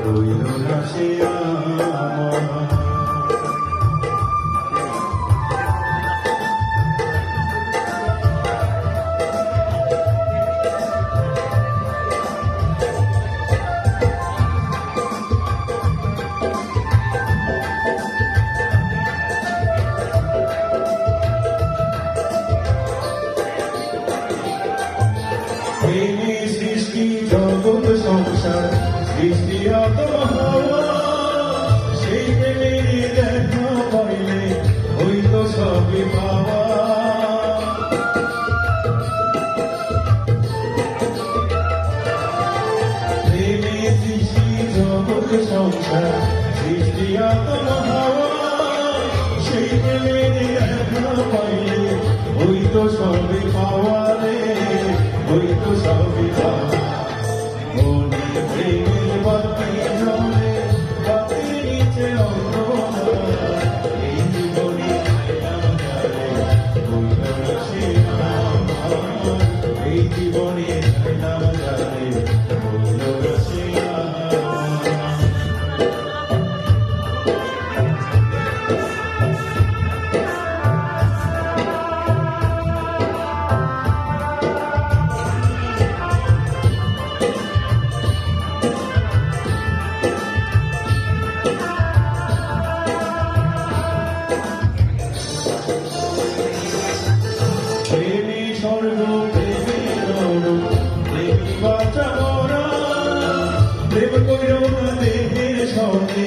হইল না সে আমার। সৃষ্টি জগৎ সংসার সৃষ্টি আত্মহাওয়া, সেই প্রেমের দেখা পাইলে হইত সবই পাওয়া। প্রেমে সৃষ্টি জগৎ সংসার সৃষ্টি আত্মহাওয়া, সেই প্রেমের দেখা পাইলে হইত সবই পাওয়া রে, হইত সবই পাওয়া। মনে প্রেমের বাতি জ্বলে, বাতির নিচে অন্ধকার, এই জীবনে হইল না সে আমার, এই জীবনে না জানে হইল না সে আমার। প্রেমী স্বর্গ প্রেমী নরক, প্রেমী বাঁচা মরা, প্রেম কইরো না দেহের সঙ্গে